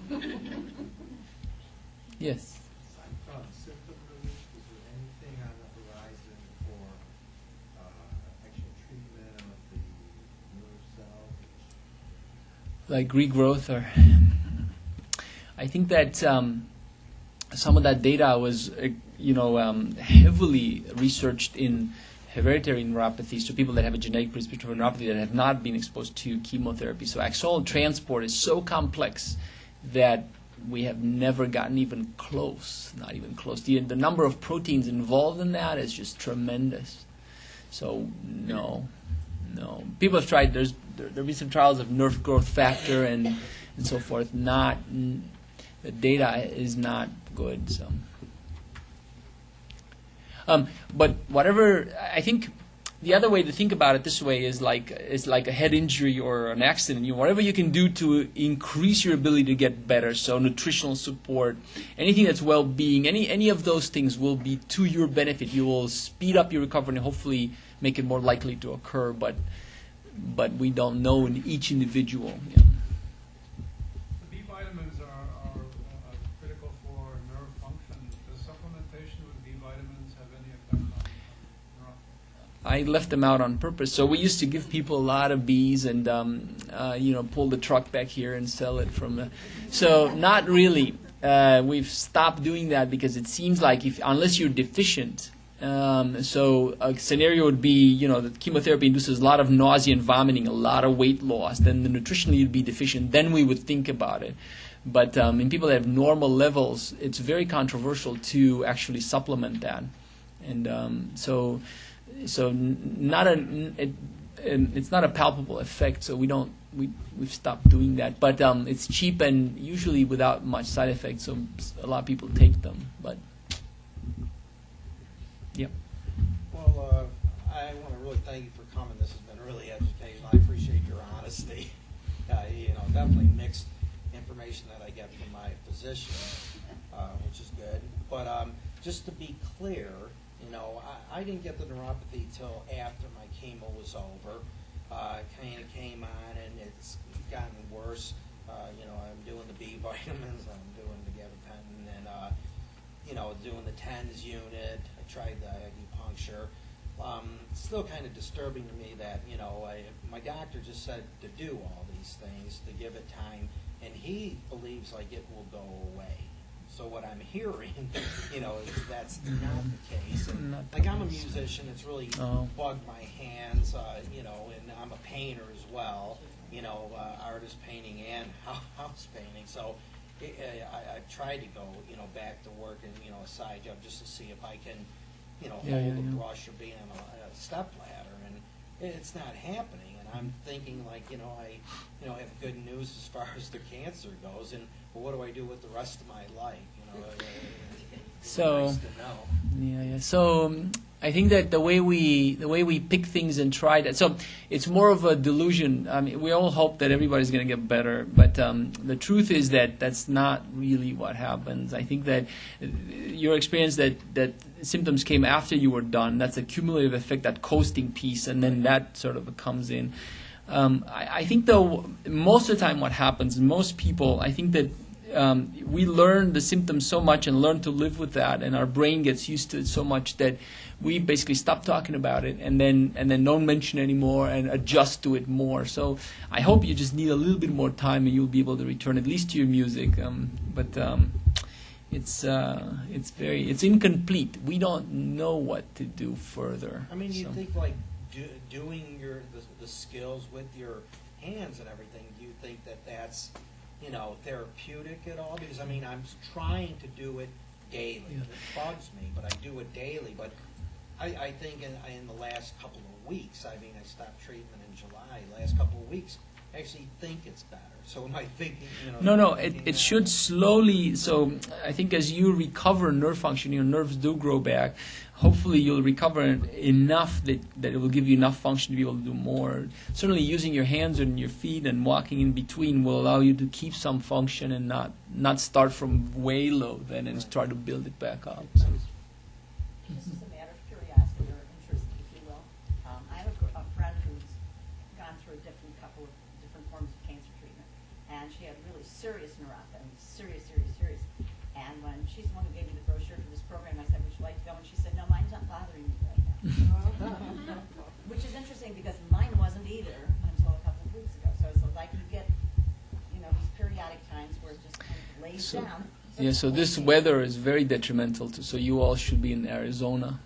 Yes. Aside from symptom relief, is there anything on the horizon for actual treatment of the nerve cells? Like regrowth, or I think that some of that data was heavily researched in hereditary neuropathy, so people that have a genetic predisposition for neuropathy that have not been exposed to chemotherapy. So axonal transport is so complex that we have never gotten even close, not even close. The number of proteins involved in that is just tremendous. So no. People have tried. There have been some trials of nerve growth factor and so forth. The data is not good. So, but whatever, I think the other way to think about it this way is like a head injury or an accident. Whatever you can do to increase your ability to get better. So nutritional support, anything that's well-being, any of those things will be to your benefit. You will speed up your recovery and hopefully make it more likely to occur. But we don't know in each individual. Yeah. The B vitamins are critical for nerve function. Does supplementation with B vitamins have any effect on neuropathy? I left them out on purpose. So we used to give people a lot of bees and pull the truck back here and sell it from. So not really. We've stopped doing that because it seems like unless you're deficient. So a scenario would be, the chemotherapy induces a lot of nausea and vomiting, a lot of weight loss. Then the nutritionally you'd be deficient. Then we would think about it. But in people that have normal levels, it's very controversial to actually supplement that. And so it's not a palpable effect. So we've stopped doing that. But it's cheap and usually without much side effects. So a lot of people take them. But yep. Well, I want to really thank you for coming. This has been really educational. I appreciate your honesty. Definitely mixed information that I get from my physician, which is good. But just to be clear, I didn't get the neuropathy till after my chemo was over. Kind of came on, and it's gotten worse. I'm doing the B vitamins, I'm doing the gabapentin, and doing the TENS unit. I tried the acupuncture. Still kind of disturbing to me that my doctor just said to do all these things, to give it time, and he believes like it will go away. So what I'm hearing, is that's not the case. And, I'm a musician. It's really bugged my hands, and I'm a painter as well, artist painting and house painting. So I've tried to go, back to work and, a side job just to see if I can, hold a brush or be on a step ladder. And it's not happening. And I'm thinking I have good news as far as the cancer goes. And what do I do with the rest of my life? So, nice to know. yeah. So I think that the way we pick things and try that, so it's more of a delusion. I mean, we all hope that everybody's going to get better, but the truth is that that's not really what happens. I think that your experience that symptoms came after you were done, that's a cumulative effect, that coasting piece, and then that sort of comes in. I think, though, most of the time what happens, most people, I think that we learn the symptoms so much and learn to live with that, and our brain gets used to it so much that we basically stop talking about it and then don't mention it anymore and adjust to it more. So I hope you just need a little bit more time and you'll be able to return at least to your music. But it's incomplete. We don't know what to do further. I mean, you So. think like doing the skills with your hands and everything. Do you think that that's therapeutic at all? Because I mean, I'm trying to do it daily. Yeah. It bugs me, but I do it daily. But I think in the last couple of weeks, I mean, I stopped treatment in July. Last couple of weeks, I actually think it's better. So am I thinking? No, it should slowly. So I think as you recover nerve function, your nerves do grow back. Hopefully you'll recover enough that it will give you enough function to be able to do more. Certainly using your hands and your feet and walking in between will allow you to keep some function and not start from way low then and try to build it back up. So. This is a matter of curiosity or interest, if you will. I have a friend who's gone through a couple of different forms of cancer treatment, and she had really serious neuropathy, serious. And when she's the one who gave me the brochure for this program, I said, would you like to go? And she said, no, mine's not bothering me right now. Which is interesting because mine wasn't either until a couple of weeks ago. So it's like you get, these periodic times where it just kind of lays down. Yeah, so this weather is very detrimental so you all should be in Arizona.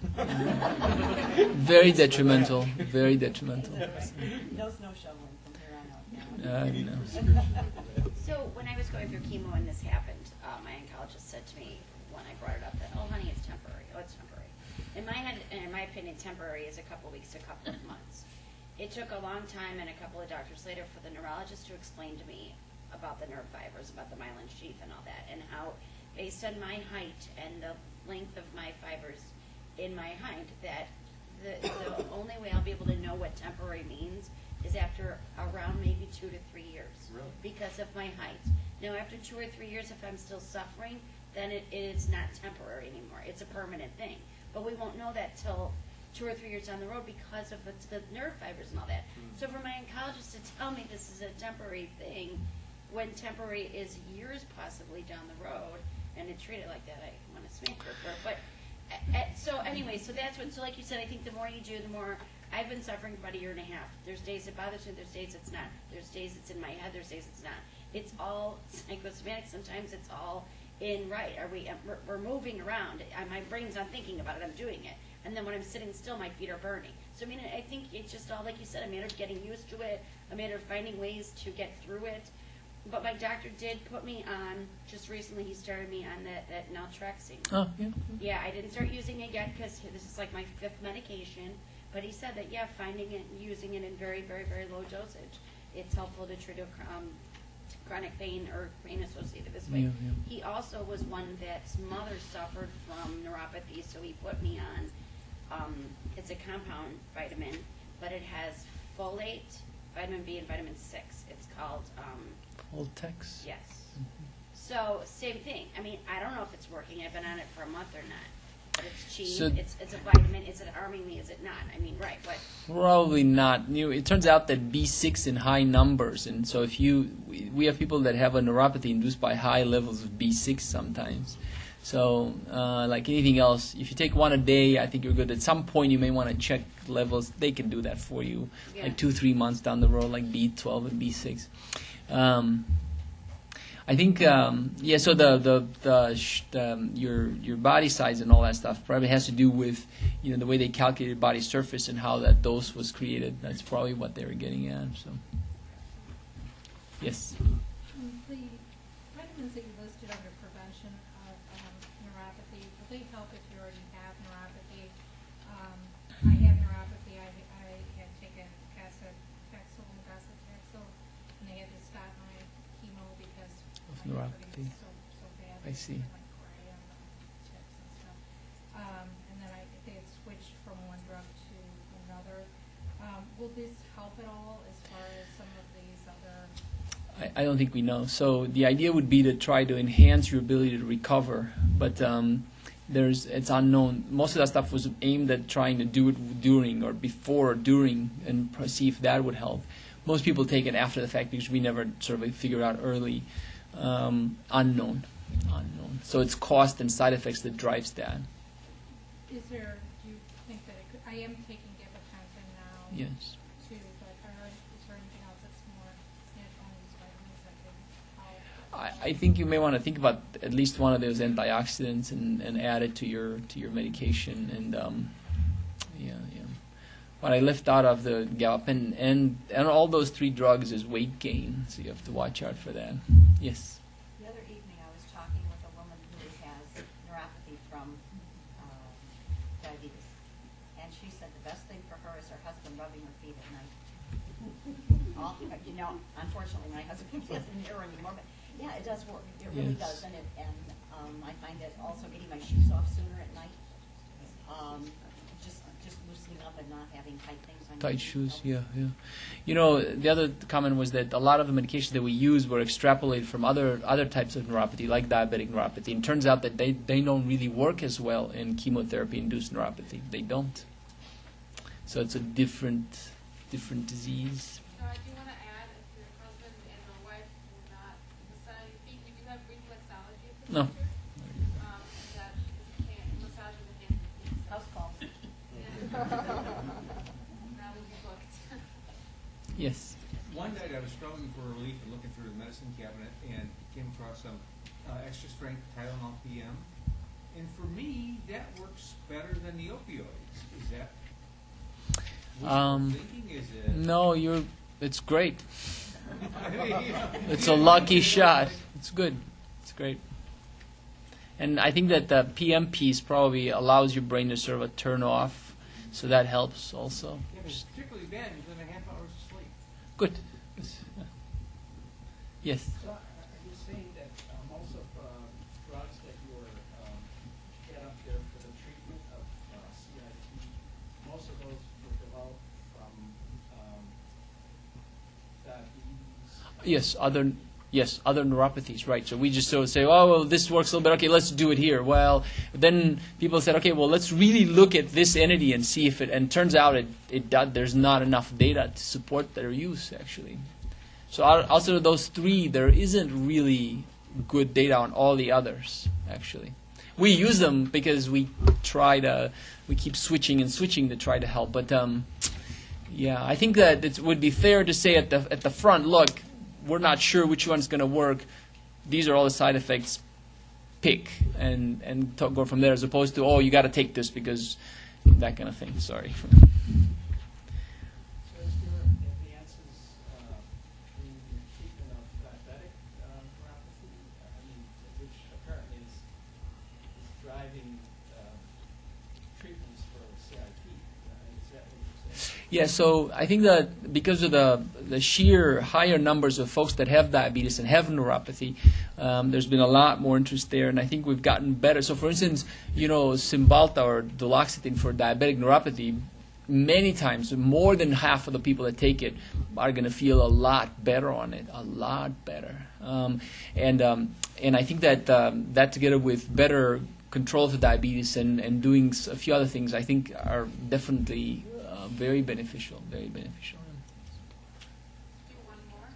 Very detrimental, very detrimental. No snow shoveling from here on out. No. So when I was going through chemo and this happened, my oncologist said to me when I brought it up that, oh honey, it's temporary. Oh, it's temporary. In my head, and in my opinion, temporary is a couple of weeks to a couple of months. It took a long time and a couple of doctors later for the neurologist to explain to me about the nerve fibers, about the myelin sheath and all that, and how, based on my height and the length of my fibers in my height, that the only way I'll be able to know what temporary means is after around maybe 2 to 3 years. Really? Because of my height. Now, after 2 or 3 years, if I'm still suffering, then it is not temporary anymore. It's a permanent thing. But we won't know that till 2 or 3 years down the road because of the nerve fibers and all that. So for my oncologist to tell me this is a temporary thing, when temporary is years possibly down the road, and to treat it like that, I want to smack her for it. But so anyway, so that's what. So like you said, I think the more you do, the more. I've been suffering for about 1.5 years. There's days it bothers me. There's days it's not. There's days it's in my head. There's days it's not. It's all psychosomatic. Sometimes it's all in right. We're moving around. My brain's not thinking about it. I'm doing it. And then when I'm sitting still, my feet are burning. So I mean, I think it's just all like you said. A matter of getting used to it. A matter of finding ways to get through it. But my doctor did put me on, just recently he started me on that naltrexone. Oh, yeah. Yeah, I didn't start using it yet because this is like my 5th medication. But he said that, yeah, finding it and using it in very, very, very low dosage, it's helpful to treat chronic pain or pain associated this way. Yeah. He also was one that's mother suffered from neuropathy, so he put me on, it's a compound vitamin, but it has folate, vitamin B, and vitamin 6. It's called... Voltex. Yes. So, same thing. I mean, I don't know if it's working. I've been on it for a month or not. But it's cheap. So it's a vitamin. Is it harming me? Is it not? I mean, right. But Probably not. It turns out that B6 in high numbers, and so if we have people that have a neuropathy induced by high levels of B6 sometimes. So, like anything else, if you take one a day, I think you're good. At some point, you may want to check levels. They can do that for you, Yeah. like 2-3 months down the road, like B12 and B6. I think, yeah. So your body size and all that stuff probably has to do with the way they calculated body surface and how that dose was created. That's probably what they were getting at. So, yes. The vitamins that you listed under prevention of neuropathy, will they help if you already have neuropathy? I have neuropathy. I had taken Paxil and docetaxel, and they had to stop my chemo because Of my neuropathy. was so bad. I see. Like cry and tics and stuff. And then they had switched for this help at all as far as some of these other? I don't think we know. So the idea would be to try to enhance your ability to recover, but it's unknown. Most of that stuff was aimed at trying to do it during or before or during and see if that would help. Most people take it after the fact because we never sort of figured out early. Unknown. So it's cost and side effects that drives that. Do you think that it could, I am taking gabapentin now. Yes. Too, but is there anything else that's more natural in these vitamins that could help? I think you may want to think about at least one of those antioxidants and add it to your medication. And yeah. What I left out of the gabapentin and all those 3 drugs is weight gain, so you have to watch out for that. Yes. The other evening, I was talking with a woman who has neuropathy from diabetes, and she said the best thing for her is her husband rubbing her feet at night. Unfortunately, my husband doesn't hear anymore, but yeah, it does work. It really does, and I find it also getting my shoes off sooner at night. Just loosening up and not having tight things on Tight your feet. shoes, yeah. You know, the other comment was that a lot of the medications that we use were extrapolated from other types of neuropathy, like diabetic neuropathy. And it turns out that they don't really work as well in chemotherapy-induced neuropathy. They don't. So it's a different disease. So I do want to add, if your husband and your wife will not massage your feet, we do have reflexology No. procedure. That is massage with the hands and feet. House calls. Now we'll be booked. Yes. One night I was struggling for relief and looking through the medicine cabinet and came across some extra strength Tylenol PM. And for me, that works better than the opioids. Is that wishful thinking? Is it? No, it's great. It's a lucky shot. It's good. It's great. And I think that the PM piece probably allows your brain to sort of turn off, so that helps also. Yeah, but it's particularly bad within a half hour's sleep. Good. Yes. So are you saying that most of drugs that you were get up there for the treatment of CIP, most of those were developed from diabetes? Yes, other neuropathies, right. So we just sort of say, oh, well, this works a little bit. Okay, let's do it here. Well, then people said, okay, well, let's really look at this entity and see if it, and turns out there's not enough data to support their use, actually. So outside of those 3, there isn't really good data on all the others, actually. We use them because we keep switching to try to help. But yeah, I think that it would be fair to say at the front, look, we're not sure which one's going to work. These are all the side effects. Pick and go from there, as opposed to, oh, you got to take this because that kind of thing. Sorry. So is there advances in the treatment of diabetic neuropathy? Which apparently is driving treatments for CIP. Is that what you're saying? Yeah, so I think that because of the sheer higher numbers of folks that have diabetes and have neuropathy, there's been a lot more interest there, and I think we've gotten better. So, for instance, Cymbalta or duloxetine for diabetic neuropathy, many times, more than half of the people that take it are going to feel a lot better on it, a lot better. And I think that that together with better control of the diabetes and doing a few other things, I think are definitely very beneficial, very beneficial. Do one more.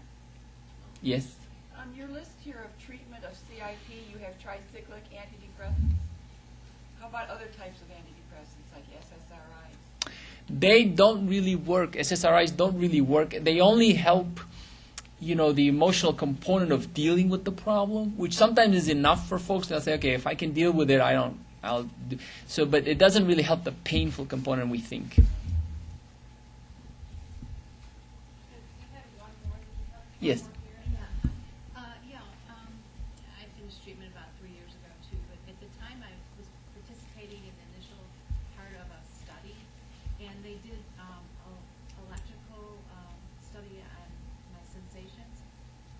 Yes. On your list here of treatment of CIP, you have tricyclic antidepressants. How about other types of antidepressants like SSRIs? They don't really work. SSRIs don't really work. They only help, the emotional component of dealing with the problem, which sometimes is enough for folks. They'll say, okay, if I can deal with it, I'll do. So, but it doesn't really help the painful component we think. Yes. I finished treatment about 3 years ago too, but at the time I was participating in the initial part of a study, and they did electrical study on my sensations,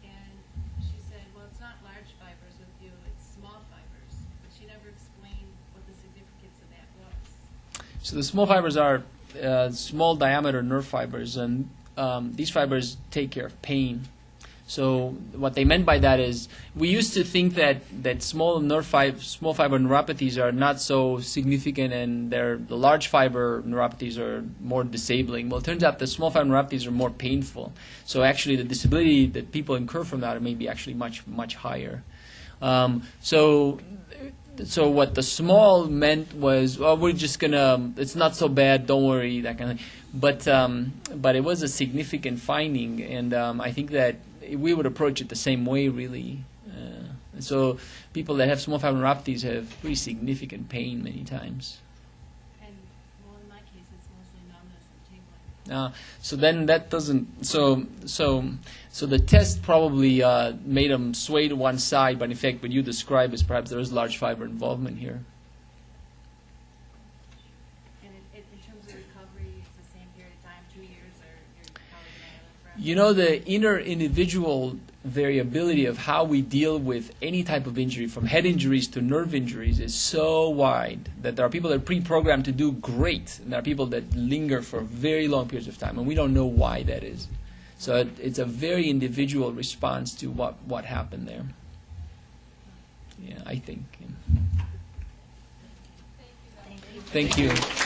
and she said, well, it's not large fibers with you, it's small fibers, but she never explained what the significance of that was. So the small fibers are small diameter nerve fibers, and these fibers take care of pain. So what they meant by that is, we used to think that small fiber neuropathies are not so significant, and the large fiber neuropathies are more disabling. Well, it turns out the small fiber neuropathies are more painful. So actually, the disability that people incur from that may be actually much higher. So what the small meant was, well, we're just gonna, it's not so bad, don't worry, that kind of thing. But it was a significant finding, and I think that we would approach it the same way, really. So people that have small fiber neuropathies have pretty significant pain many times. And, well, in my case, it's mostly numbness and tingling. So then that doesn't, so the test probably made them sway to one side, but in fact what you describe is perhaps there is large fiber involvement here. And in terms of recovery, it's the same period of time, 2 years, or you're probably going to live forever? You know, the inner individual variability of how we deal with any type of injury, from head injuries to nerve injuries, is so wide that there are people that are pre-programmed to do great, and there are people that linger for very long periods of time, and we don't know why that is. So it's a very individual response to what happened there. Yeah, I think. Thank you. Thank you.